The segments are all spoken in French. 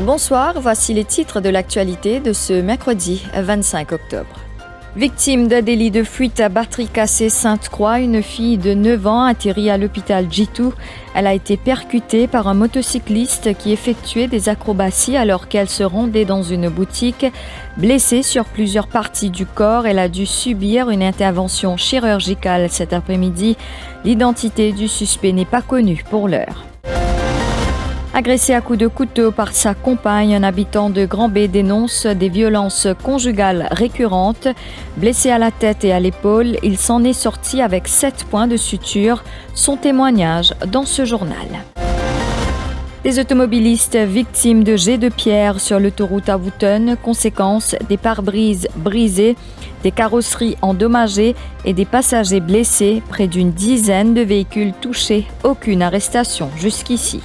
Bonsoir, voici les titres de l'actualité de ce mercredi 25 octobre. Victime d'un délit de fuite à batterie cassée Sainte-Croix, une fille de 9 ans atterrit à l'hôpital Djitou. Elle a été percutée par un motocycliste qui effectuait des acrobaties alors qu'elle se rendait dans une boutique. Blessée sur plusieurs parties du corps, elle a dû subir une intervention chirurgicale cet après-midi. L'identité du suspect n'est pas connue pour l'heure. Agressé à coups de couteau par sa compagne, un habitant de Grand B dénonce des violences conjugales récurrentes. Blessé à la tête et à l'épaule, il s'en est sorti avec 7 points de suture. Son témoignage dans ce journal. Des automobilistes victimes de jets de pierre sur l'autoroute à Wootton, conséquence des pare-brises brisés, des carrosseries endommagées et des passagers blessés, près d'une dizaine de véhicules touchés, aucune arrestation jusqu'ici.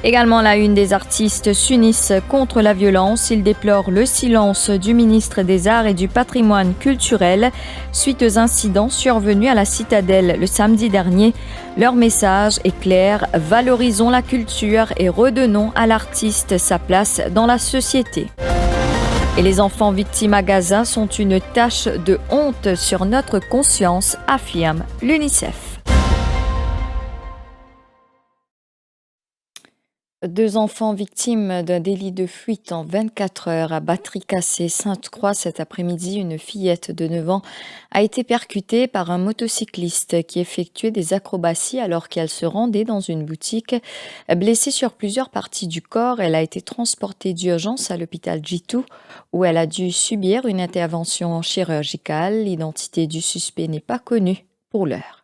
Également la une des artistes s'unissent contre la violence. Ils déplorent le silence du ministre des Arts et du Patrimoine culturel suite aux incidents survenus à la Citadelle le samedi dernier. Leur message est clair, valorisons la culture et redonnons à l'artiste sa place dans la société. Et les enfants victimes à Gaza sont une tache de honte sur notre conscience, affirme l'UNICEF. 2 enfants victimes d'un délit de fuite en 24 heures à batterie cassée Sainte-Croix cet après-midi. Une fillette de 9 ans a été percutée par un motocycliste qui effectuait des acrobaties alors qu'elle se rendait dans une boutique. Blessée sur plusieurs parties du corps, elle a été transportée d'urgence à l'hôpital Djitou où elle a dû subir une intervention chirurgicale. L'identité du suspect n'est pas connue pour l'heure.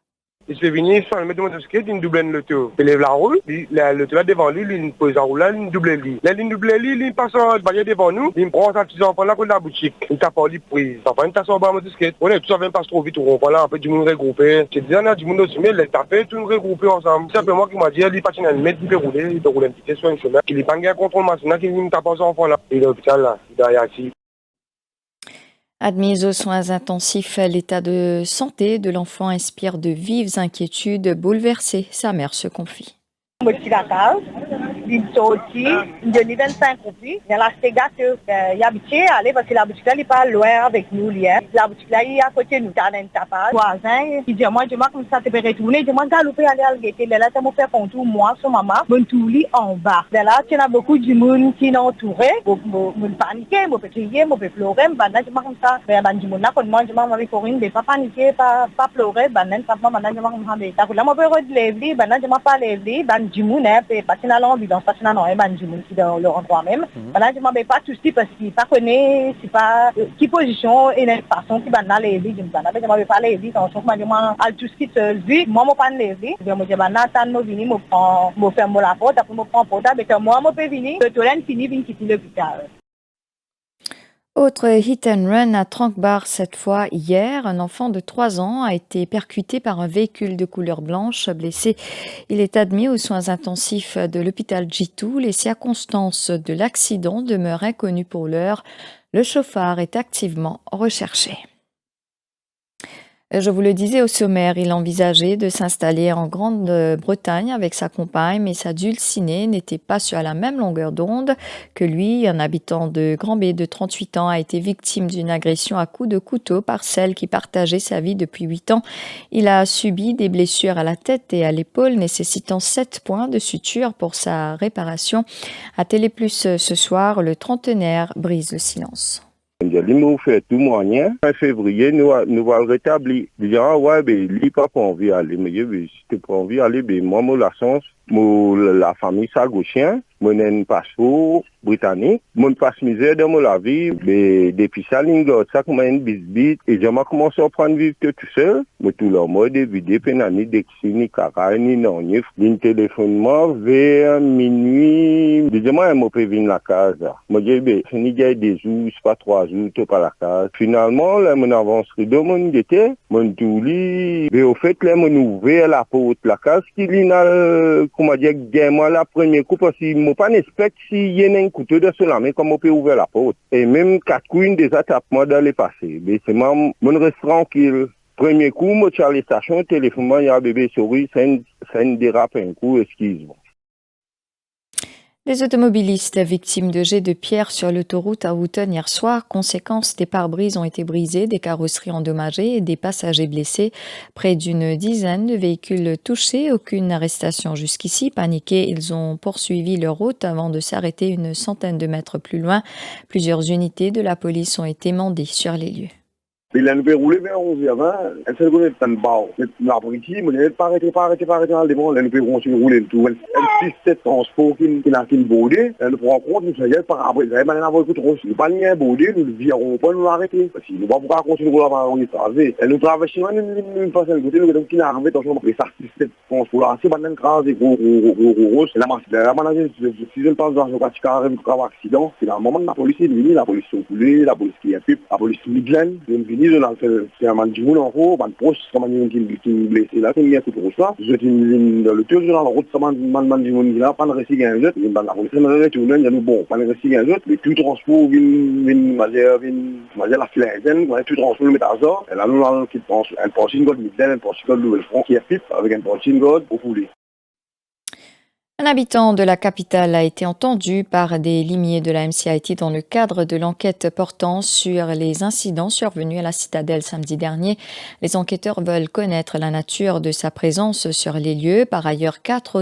Il se fait venir sans le mettre de motocyclette, il double l'auto. Il lève la roue, l'auto là devant lui, il pose en roue là, il double lui. Là, il double lui, il passe en barrière devant nous, il prend sa petite enfant là contre la boutique. Il tape en lui prise. Enfin, il tape en bas en motocyclette. On est tout ça vient pas trop vite, on va là, un peu du monde regroupé. C'est dit, on a du monde aussi, mais il est tapé, tout regroupé ensemble. Simplement, qui m'a dit, il patine à mettre, il peut rouler un petit peu sur un chemin. Il est pas un contrôle machine, qu'il me tape en enfant là. Il est à l'hôpital là, il est ici. Admise aux soins intensifs, l'état de santé de l'enfant inspire de vives inquiétudes. Bouleversée, sa mère se confie. Je suis d'accord. Il sorti, il donne 25 roupies. Dans la Sega, il habitué à aller parce que la boutique là, il n'est pas loin avec nous. La boutique là, il est à côté de nous. Il a un tapage. Voisin, il dit, moi, comme ça, tu peux retourner. Je m'en galoper aller à l'guetter. Là, tu m'as fait contour, moi, son maman, mon touli en bas. Là, tu as beaucoup de monde qui l'ont entouré. Je paniquer, je peux crier, je peux pleurer. Maintenant, je comme ça. Je monde là, quand moi, je m'en vais Corinne, ne pas paniquer, pas pleurer. Maintenant, je m'en vais. Là, je peux relever. Maintenant, je m'en pas lever. Du monde, parce qu'il a l'ambulance, parce qu'il a du monde qui dans le endroit même. Là, je ne m'en vais pas tout de suite parce qu'il ne connaît pas qui position et la façon qui va dans les vies. Je ne m'en vais pas les vies, donc je m'en tout de suite vu. Moi, je ne pas les vies. Je me dis, attends, je vais venir, je ferme la porte, après je prends la porte, avec moi, je peux venir. Le tourne finit, je vais quitter l'hôpital. Autre hit and run à Tranquebar cette fois hier. Un enfant de 3 ans a été percuté par un véhicule de couleur blanche. Blessé, il est admis aux soins intensifs de l'hôpital Djitou. Les circonstances de l'accident demeurent inconnues pour l'heure. Le chauffard est activement recherché. Je vous le disais au sommaire, il envisageait de s'installer en Grande-Bretagne avec sa compagne, mais sa dulcinée n'était pas sur la même longueur d'onde que lui. Un habitant de Grand B de 38 ans a été victime d'une agression à coups de couteau par celle qui partageait sa vie depuis 8 ans. Il a subi des blessures à la tête et à l'épaule, nécessitant 7 points de suture pour sa réparation. À Télé Plus ce soir, le trentenaire brise le silence. Il m'a fait tout moyen. En février, nous va rétablir. Il dit, ouais, ben, lui, pas envie d'aller. Mais si tu pas envie d'aller, ben, moi, la chance, la famille, ça, gauchien. Mon un passeport britannique, mon passe misère dans mon la vie, mais depuis ça, l'ingot, ça comme un bisbit, et j'ai commencé à prendre vivre tout seul, mais tout le monde est vidé, penani, dexi, ni caca, ni non, ni téléphonement vers minuit, déjà moi, je peux venir la case. Moi, j'ai dit, ni des jours, c'est pas 3 jours, tu pas la case. Finalement, là, mon avancerie de mon été, mon touli, mais au fait, là, mon ouvert la porte, la case, qui l'ina, comment dire, moi, la première coup, parce que moi, pas n'espère s'il y a un couteau de cela, mais comme on peut ouvrir la porte. Et même 4 coups, des attaquements dans les passés. Mais c'est mon reste tranquille. Premier coup, moi, sur les stations, téléphone, il y a un bébé souris, ça ne dérape un coup, excuse-moi. Les automobilistes victimes de jets de pierre sur l'autoroute à Houghton hier soir, conséquence, des pare-brises ont été brisés, des carrosseries endommagées et des passagers blessés. Près d'une dizaine de véhicules touchés, aucune arrestation jusqu'ici. Paniqués, ils ont poursuivi leur route avant de s'arrêter une centaine de mètres plus loin. Plusieurs unités de la police ont été mandées sur les lieux. Il a nous roulé vers 11h20, elle s'est roulée dans le bas. L'après-midi, on n'a pas arrêté dans le démon, elle nous continuer de rouler tout. Elle 6-7 transports qui n'a qu'une baudée, elle nous prend compte, nous savons par après, elle m'a dit que trop, si pas une baudée, nous ne virons pas, nous l'arrêter. Parce que nous ne pouvons pas continuer de rouler avant on est traversé. Elle nous traverse, nous passons à côté, nous avons qu'une arrivée, attention, et ça 6-7 transports là, c'est maintenant crasé, gros, la masse, la managère, si je ne pense dans un accident, c'est dans le moment de la police est venue, la police est coulée, la police qui est pipe, la police Midland, c'est un mandimoun en haut, un proche, c'est un mandimoun qui est blessé là, qui est tout pour ça. Je suis dans le tour dans la route, c'est un mandimoun qui n'a pas de récit un jet, dans la police, il y a bon, pas de récit un jet, mais tout transport vient la flaine, tout transport le métazor, et là nous avons un porcine god Midland, un porcine god Nouvelle-France qui est pipe, avec un porcine god au poulet. Un habitant de la capitale a été entendu par des limiers de la MCIT dans le cadre de l'enquête portant sur les incidents survenus à la citadelle samedi dernier. Les enquêteurs veulent connaître la nature de sa présence sur les lieux. Par ailleurs, quatre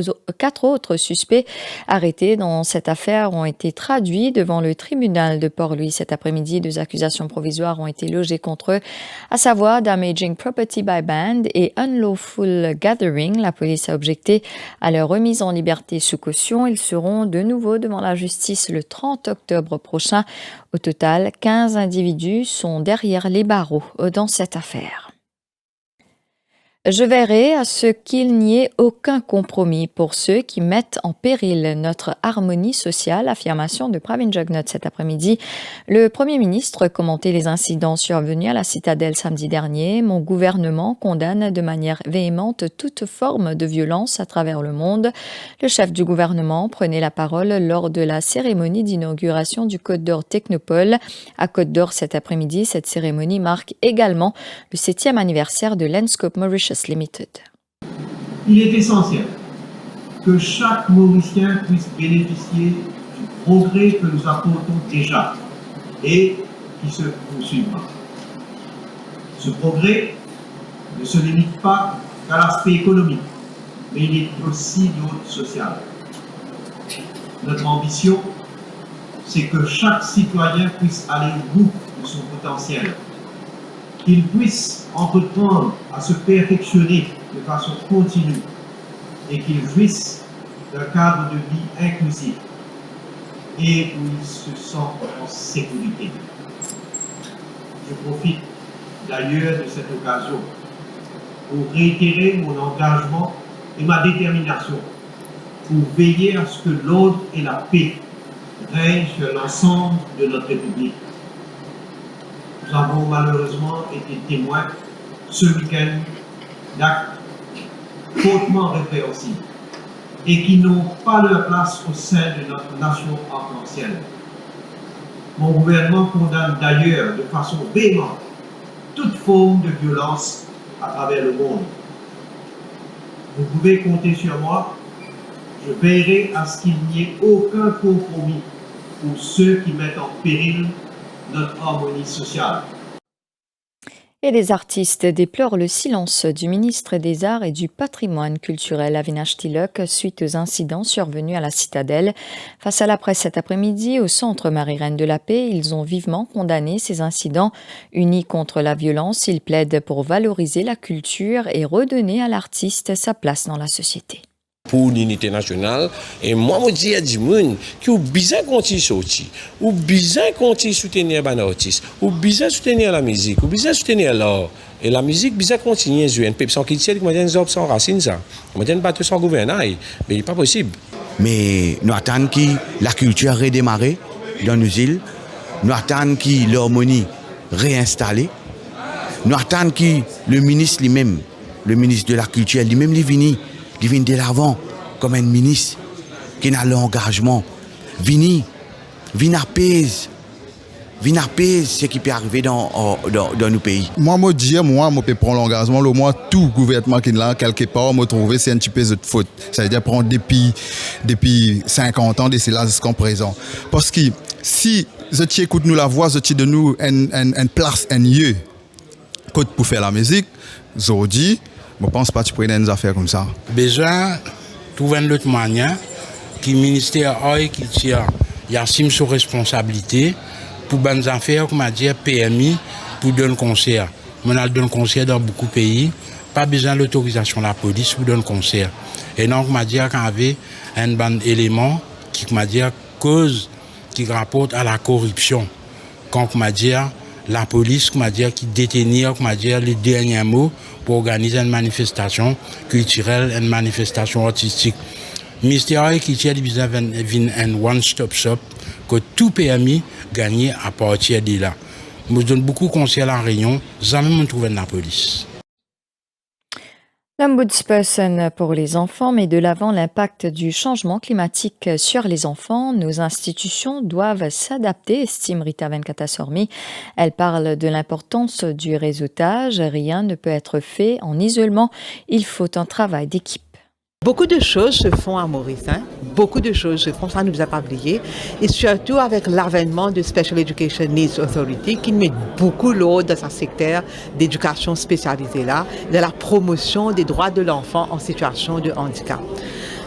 autres suspects arrêtés dans cette affaire ont été traduits devant le tribunal de Port-Louis cet après-midi. 2 accusations provisoires ont été logées contre eux, à savoir damaging property by band et unlawful gathering. La police a objecté à leur remise en liberté sous caution. Ils seront de nouveau devant la justice le 30 octobre prochain. Au total, 15 individus sont derrière les barreaux dans cette affaire. Je veillerai à ce qu'il n'y ait aucun compromis pour ceux qui mettent en péril notre harmonie sociale, affirmation de Pravin Jugnauth cet après-midi. Le Premier ministre commentait les incidents survenus à la citadelle samedi dernier. Mon gouvernement condamne de manière véhémente toute forme de violence à travers le monde. Le chef du gouvernement prenait la parole lors de la cérémonie d'inauguration du Côte d'Or Technopole. À Côte d'Or cet après-midi, cette cérémonie marque également le 7e anniversaire de Lenscope Mauritius Limited. Il est essentiel que chaque Mauricien puisse bénéficier du progrès que nous apportons déjà et qui se poursuivra. Ce progrès ne se limite pas à l'aspect économique, mais il est aussi d'ordre social. Notre ambition, c'est que chaque citoyen puisse aller au bout de son potentiel, qu'il puisse entreprendre à se perfectionner de façon continue et qu'il jouisse d'un cadre de vie inclusif et où il se sent en sécurité. Je profite d'ailleurs de cette occasion pour réitérer mon engagement et ma détermination pour veiller à ce que l'ordre et la paix règnent sur l'ensemble de notre République. Nous avons malheureusement été témoins ce week-end d'actes hautement répréhensibles et qui n'ont pas leur place au sein de notre nation arc-en-ciel. Mon gouvernement condamne d'ailleurs de façon véhémente toute forme de violence à travers le monde. Vous pouvez compter sur moi. Je veillerai à ce qu'il n'y ait aucun compromis pour ceux qui mettent en péril notre harmonie sociale. Et les artistes déplorent le silence du ministre des Arts et du Patrimoine culturel Avinash Tilok suite aux incidents survenus à la citadelle. Face à la presse cet après-midi, au Centre Marie-Reine de la Paix, ils ont vivement condamné ces incidents. Unis contre la violence, ils plaident pour valoriser la culture et redonner à l'artiste sa place dans la société. pour l'unité nationale. Et moi, je dis à des gens qui ont besoin de continuer sortir, ou besoin de continuer soutenir les artistes, ou besoin de soutenir la musique, ou besoin de soutenir l'art. Et la musique, besoin de continuer à jouer. Un peuple sans critique, moi, je dis sans racine, ça. Moi, je dis pas sans gouvernail. Mais il n'est pas possible. Mais nous attendons que la culture redémarre dans nos îles. Nous attendons que l'harmonie réinstallée. Nous attendons que le ministre lui-même, le ministre de la Culture lui-même, il vient de l'avant comme un ministre qui a l'engagement. Vini apaiser ce qui peut arriver dans nos pays. Moi, je peux prendre l'engagement. Au moins, tout gouvernement qui est là, quelque part, me trouver, c'est un petit peu de faute. Ça veut dire prendre depuis 50 ans, c'est là jusqu'en présent. Parce que si je écoute nous la voix, je de nous une place, un lieu pour faire la musique, je dis, je ne pense pas que tu pourrais des affaires comme ça. Besoin de trouver une autre manière que le ministère qui assume ses responsabilités pour bonnes affaires, comme dire PMI, pour donner concert. On a donné concert dans beaucoup de pays, pas besoin de l'autorisation de la police pour donner concert. Et donc, on dire qu'on avait un bon élément qui cause qui rapporte à la corruption. Quand on dire la police, qui détenir, les derniers mots pour organiser une manifestation culturelle, une manifestation artistique. Le ministère qui tient un one-stop shop que tout PMI gagne à partir de là. Je donne beaucoup de conseils à la Réunion, jamais me trouver la police. L'Ombudsperson pour les enfants met de l'avant l'impact du changement climatique sur les enfants. Nos institutions doivent s'adapter, estime Rita Venkatasormi. Elle parle de l'importance du réseautage. Rien ne peut être fait en isolement. Il faut un travail d'équipe. Beaucoup de choses se font à Maurice, beaucoup de choses se font, ça ne nous a pas oublié, et surtout avec l'avènement de Special Education Needs Authority qui met beaucoup l'ordre dans ce secteur d'éducation spécialisée là, de la promotion des droits de l'enfant en situation de handicap.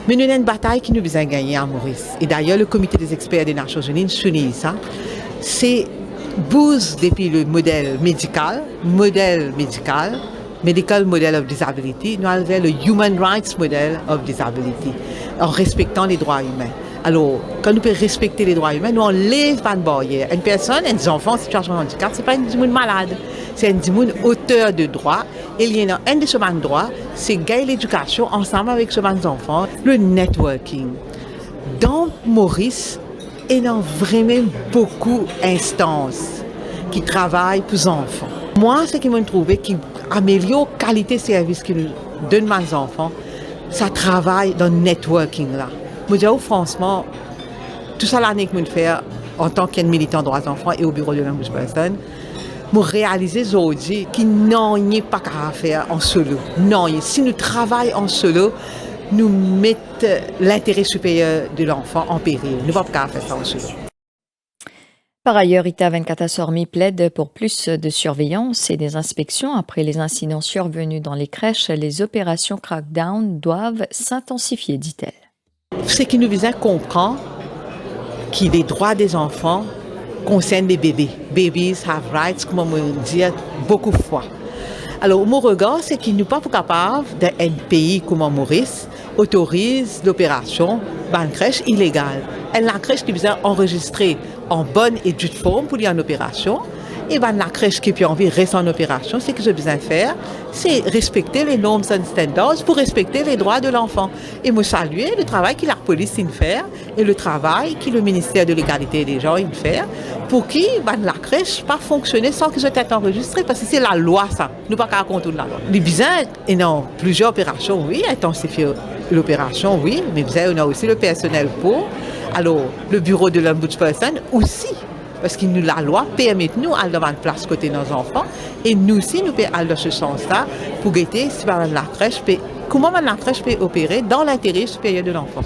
Mais nous avons une bataille qui nous a gagné à Maurice, et d'ailleurs le comité des experts des Nations Unies souligne ça, c'est bouge depuis le modèle médical, Medical Model of Disability, nous avons le Human Rights Model of Disability, en respectant les droits humains. Alors, quand nous pouvons respecter les droits humains, nous enlèvons pas de barrière. Une personne, un enfant en situation de handicap, ce n'est pas un monde malade, c'est un monde auteur de droits. Et il y a un de ces droits, c'est gagner l'éducation ensemble avec ces enfants, le networking. Dans Maurice, il y a vraiment beaucoup d'instances qui travaillent pour les enfants. Moi, ce qui m'a trouvé qui améliore la qualité de service que nous donnons aux enfants, ça travaille dans le networking là. Je dis franchement, tout ça l'année que je fais en tant que militant droits des enfants et au bureau de l'Ombudsperson, je réalise aujourd'hui qu'il n'y a pas qu'à faire en solo. Non, si nous travaillons en solo, nous mettons l'intérêt supérieur de l'enfant en péril. Nous ne pouvons pas faire ça en solo. Par ailleurs, Rita Venkatasormi plaide pour plus de surveillance et des inspections. Après les incidents survenus dans les crèches, les opérations crackdown doivent s'intensifier, dit-elle. Ce qui nous vise à comprendre que les droits des enfants concernent les bébés. Babies have rights, comme on dit beaucoup de fois. Alors, mon regard, c'est qu'il n'est pas capable d'un pays comme Maurice autorise l'opération dans une crèche illégale. Et la crèche qui vient enregistrer en bonne et due forme pour y en opération. Et ben la crèche qui a envie de rester en opération, ce que j'ai besoin de faire, c'est respecter les normes et standards pour respecter les droits de l'enfant. Et me saluer le travail que la police fait et le travail que le ministère de l'égalité des genres fait pour que ben, la crèche pas fonctionner sans que je sois enregistré parce que c'est la loi ça. Nous pas qu'à contourner la loi. Les besoins, et non, plusieurs opérations, oui, intensifier l'opération, oui, mais on a aussi le personnel pour. Alors, le bureau de l'Ombudsperson aussi. Parce que nous, la loi permet nous à avoir une place côté de nos enfants et nous aussi nous pouvons aller dans ce sens-là pour guetter si la crèche peut, comment la crèche peut opérer dans l'intérêt supérieur de l'enfant.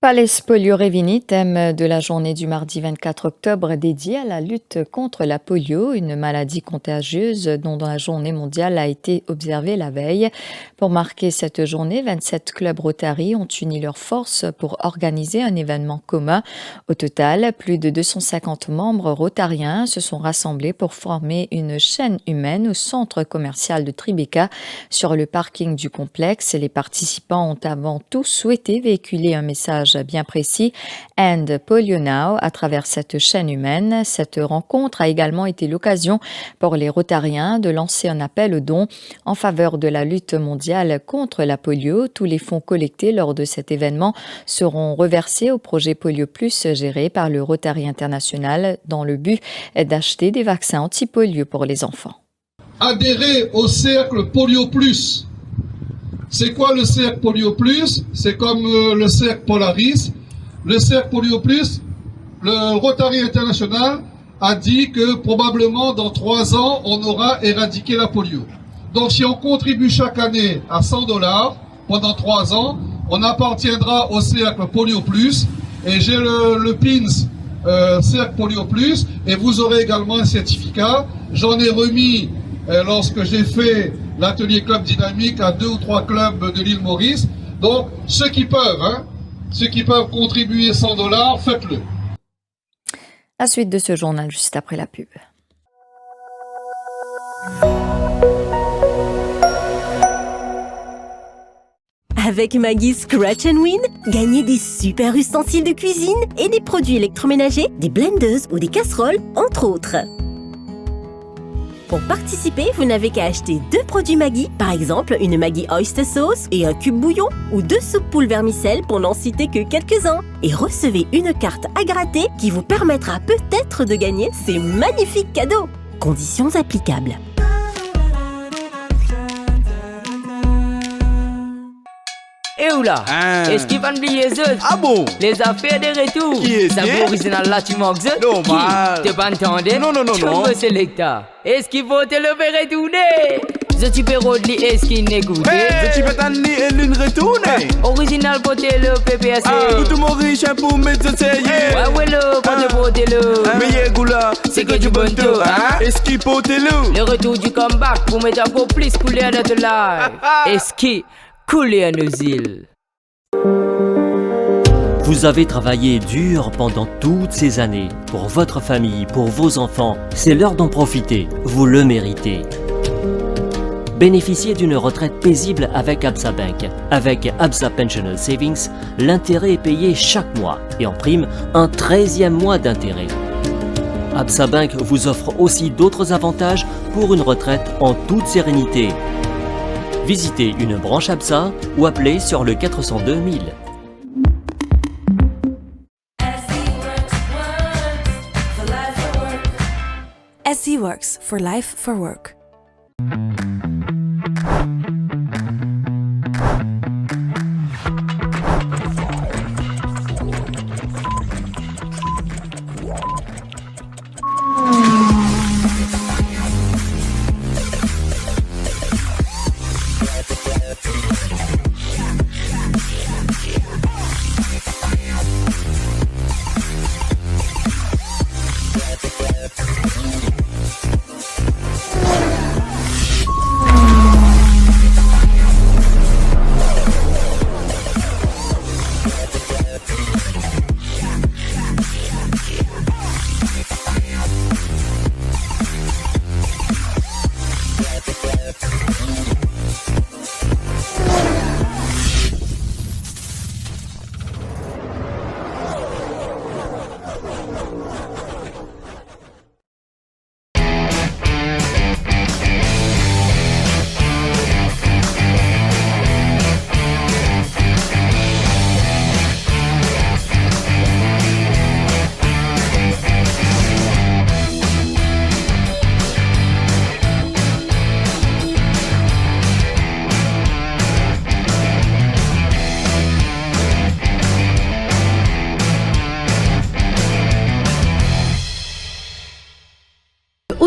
Palais Polio Revini, thème de la journée du mardi 24 octobre dédiée à la lutte contre la polio, une maladie contagieuse dont la journée mondiale a été observée la veille. Pour marquer cette journée, 27 clubs Rotary ont uni leurs forces pour organiser un événement commun. Au total, plus de 250 membres rotariens se sont rassemblés pour former une chaîne humaine au centre commercial de Tribeca. Sur le parking du complexe, les participants ont avant tout souhaité véhiculer un message bien précis, End Polio Now, à travers cette chaîne humaine. Cette rencontre a également été l'occasion pour les Rotariens de lancer un appel aux dons en faveur de la lutte mondiale contre la polio. Tous les fonds collectés lors de cet événement seront reversés au projet Polio Plus géré par le Rotary International dans le but d'acheter des vaccins anti-polio pour les enfants. Adhérer au cercle Polio Plus. C'est quoi le cercle Polio Plus? C'est comme le cercle Polaris. Le cercle Polio Plus, le Rotary International a dit que probablement dans 3 ans, on aura éradiqué la polio. Donc si on contribue chaque année à $100 pendant 3 ans, on appartiendra au cercle Polio Plus. Et j'ai le pins cercle Polio Plus et vous aurez également un certificat. J'en ai remis lorsque j'ai fait l'atelier Club Dynamique à 2 ou 3 clubs de l'île Maurice. Donc, ceux qui peuvent contribuer $100, faites-le. La suite de ce journal juste après la pub. Avec Maggi Scratch and Win, gagnez des super ustensiles de cuisine et des produits électroménagers, des blenders ou des casseroles, entre autres. Pour participer, vous n'avez qu'à acheter 2 produits Maggi, par exemple une Maggi Oyster Sauce et un cube bouillon, ou 2 soupes poules vermicelles pour n'en citer que quelques-uns. Et recevez une carte à gratter qui vous permettra peut-être de gagner ces magnifiques cadeaux. Conditions applicables. Et où là? Est-ce qu'il va oublier les autres? Ah bon? Les affaires de retour. Qui est-ce? Ça vaut original là, tu manques ça? Normal. Qui? T'es pas entendu? Non. Tu veux sélecta. Est-ce qu'il faut te le faire retourner? Je suis perro de est-ce qu'il n'écoute? Je suis pas tanné et l'une retourne. Original pour le PPAC. Ah, tout mon riche pour mettre ce sérieux. Ouais, le, pour te porter le. Mais goula, c'est que du bon tour. Est-ce qu'il porte le? Le retour du comeback pour mettre encore plus couler à notre live. Est-ce qu'il couler à nos îles? Vous avez travaillé dur pendant toutes ces années, pour votre famille, pour vos enfants. C'est l'heure d'en profiter, vous le méritez. Bénéficiez d'une retraite paisible avec Absa Bank. Avec Absa Pensional Savings, l'intérêt est payé chaque mois et en prime, un 13e mois d'intérêt. Absa Bank vous offre aussi d'autres avantages pour une retraite en toute sérénité. Visitez une branche Absa ou appelez sur le 402 000. SC Works for Life for Work.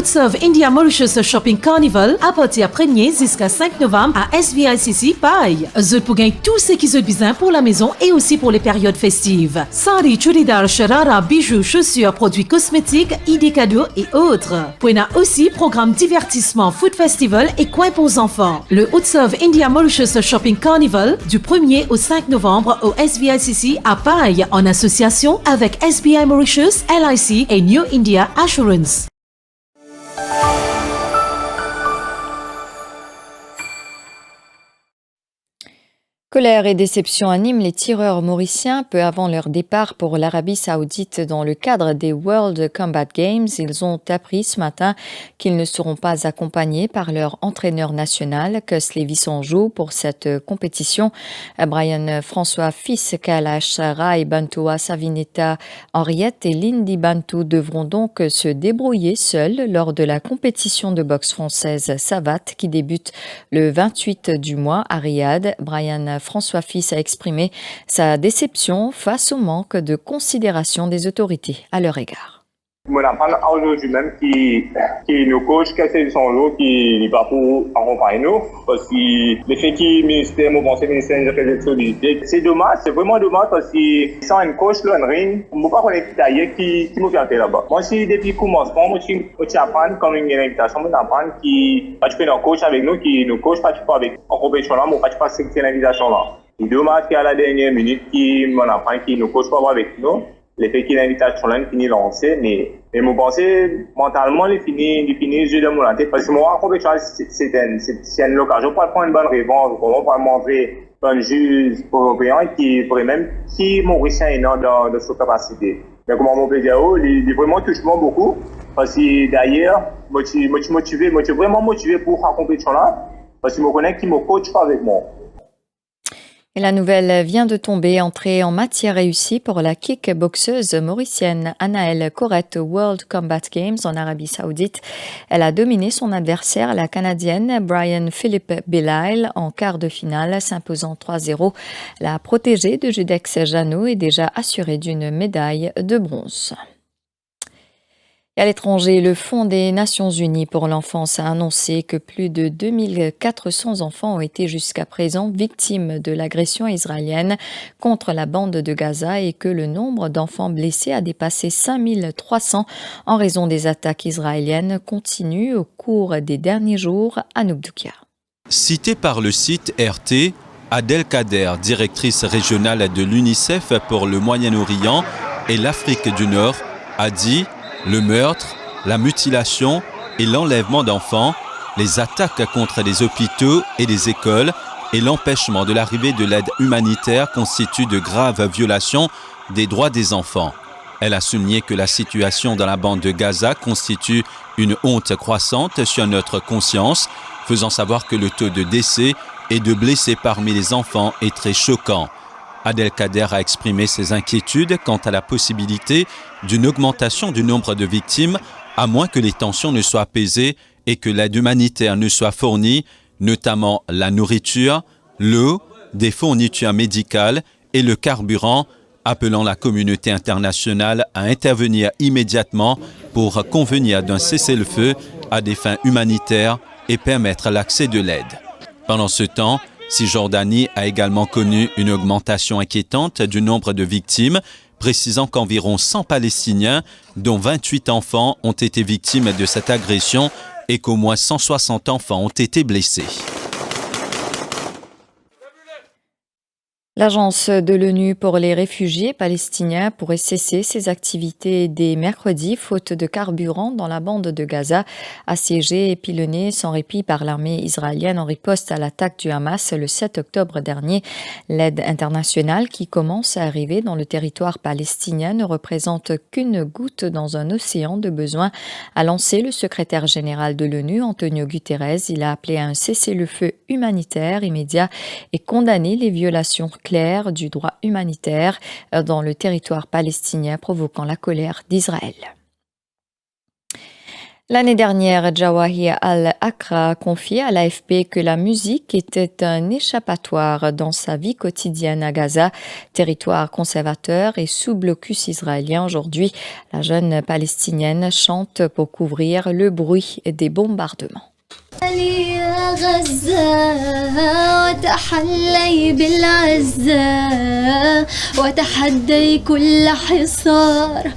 Utsav India Mauritius Shopping Carnival à partir 1er jusqu'à 5 novembre à SVICC Paille. Vous pouvez gagner tout ce qui est besoin pour la maison et aussi pour les périodes festives. Sari, churidar, sharara, bijoux, chaussures, produits cosmétiques, idées cadeaux et autres. Puis on a aussi programme divertissement, food festival et coin pour les enfants. Le Utsav India Mauritius Shopping Carnival du 1er au 5 novembre au SVICC à Paille en association avec SBI Mauritius, LIC et New India Assurance. Colère et déception animent les tireurs mauriciens peu avant leur départ pour l'Arabie Saoudite dans le cadre des World Combat Games. Ils ont appris ce matin qu'ils ne seront pas accompagnés par leur entraîneur national, Cus Lévis-Anjou, pour cette compétition. Brian François Fils, Kalash, Rai Bantoua, Savineta, Henriette et Lindy Bantou devront donc se débrouiller seuls lors de la compétition de boxe française Savat qui débute le 28 du mois à Riyad. Brian François Fils a exprimé sa déception face au manque de considération des autorités à leur égard. Mon apprend aujourd'hui même qui nous coach, qui sont là, qui n'est pas pour accompagner nous, parce que le fait que le ministère, mon conseil ministère des Affaires étrangères, c'est dommage, c'est vraiment dommage parce que sans un coach là, un ring, on ne peut pas connaître d'ailleurs qui m'a fait là-bas. Moi, si depuis le commencement, moi, je apprends comme une invitation, moi, j'apprends qui participe un coach avec nous, qui nous coach participe avec en compétition là, moi, participe à cette invitation là. C'est dommage qu'à la dernière minute, qui m'en apprend, qui nous coach pas avec nous. Le fait qu'il y a l'invitation là, fini lancé, mais mon pensée, mentalement, il finit jeu de mon tête. Parce que moi, en compétition, c'est une occasion pour prendre une bonne réponse, pour montrer un juge européen qui pourrait même, qui Mauricien est dans sa capacité. Mais comme on peut dire, il vraiment touche beaucoup. Parce que d'ailleurs, moi, je suis vraiment motivé pour la compétition là. Parce que je me connais qui me coach pas avec moi. Et la nouvelle vient de tomber, entrée en matière réussie pour la kickboxeuse mauricienne Anaëlle Corrette au World Combat Games en Arabie Saoudite. Elle a dominé son adversaire, la Canadienne Brian Philip Belail, en quart de finale, s'imposant 3-0. La protégée de Judex Jeannot est déjà assurée d'une médaille de bronze. Et à l'étranger, le Fonds des Nations Unies pour l'enfance a annoncé que plus de 2400 enfants ont été jusqu'à présent victimes de l'agression israélienne contre la bande de Gaza et que le nombre d'enfants blessés a dépassé 5300 en raison des attaques israéliennes continues au cours des derniers jours à Noubdoukia. Citée par le site RT, Adel Kader, directrice régionale de l'UNICEF pour le Moyen-Orient et l'Afrique du Nord, a dit: le meurtre, la mutilation et l'enlèvement d'enfants, les attaques contre les hôpitaux et les écoles et l'empêchement de l'arrivée de l'aide humanitaire constituent de graves violations des droits des enfants. Elle a souligné que la situation dans la bande de Gaza constitue une honte croissante sur notre conscience, faisant savoir que le taux de décès et de blessés parmi les enfants est très choquant. Adel Kader a exprimé ses inquiétudes quant à la possibilité d'une augmentation du nombre de victimes, à moins que les tensions ne soient apaisées et que l'aide humanitaire ne soit fournie, notamment la nourriture, l'eau, des fournitures médicales et le carburant, appelant la communauté internationale à intervenir immédiatement pour convenir d'un cessez-le-feu à des fins humanitaires et permettre l'accès de l'aide. Pendant ce temps, Cisjordanie a également connu une augmentation inquiétante du nombre de victimes, précisant qu'environ 100 Palestiniens, dont 28 enfants, ont été victimes de cette agression et qu'au moins 160 enfants ont été blessés. L'agence de l'ONU pour les réfugiés palestiniens pourrait cesser ses activités dès mercredi, faute de carburant dans la bande de Gaza, assiégée et pilonnée sans répit par l'armée israélienne en riposte à l'attaque du Hamas le 7 octobre dernier. L'aide internationale qui commence à arriver dans le territoire palestinien ne représente qu'une goutte dans un océan de besoins, a lancé le secrétaire général de l'ONU, Antonio Guterres. Il a appelé à un cessez-le-feu humanitaire immédiat et condamné les violations claires du droit humanitaire dans le territoire palestinien, provoquant la colère d'Israël. L'année dernière, Jawahi Al-Akra a confié à l'AFP que la musique était un échappatoire dans sa vie quotidienne à Gaza, territoire conservateur et sous blocus israélien. Aujourd'hui, la jeune palestinienne chante pour couvrir le bruit des bombardements. يا غزة وتحلي بالعزة وتحدي كل حصار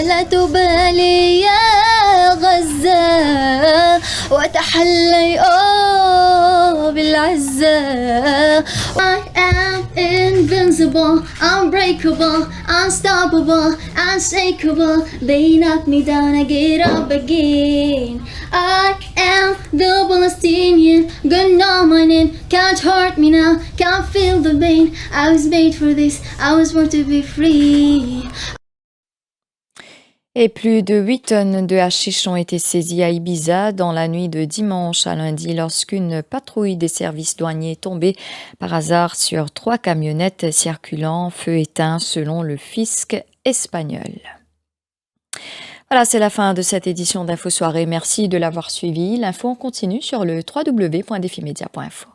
لا تبالي يا غزة وتحلي بالعزة I am invincible, unbreakable, unstoppable, unshakable. They knock me down, I get up again. I am the Palestinian, gun on my name. Can't hurt me now, can't feel the pain. I was made for this, I was born to be free. Et plus de 8 tonnes de hashish ont été saisies à Ibiza dans la nuit de dimanche à lundi lorsqu'une patrouille des services douaniers est tombée par hasard sur 3 camionnettes circulant feu éteint selon le fisc espagnol. Voilà, c'est la fin de cette édition d'Info Soirée. Merci de l'avoir suivi. L'info en continue sur le www.defimedia.info.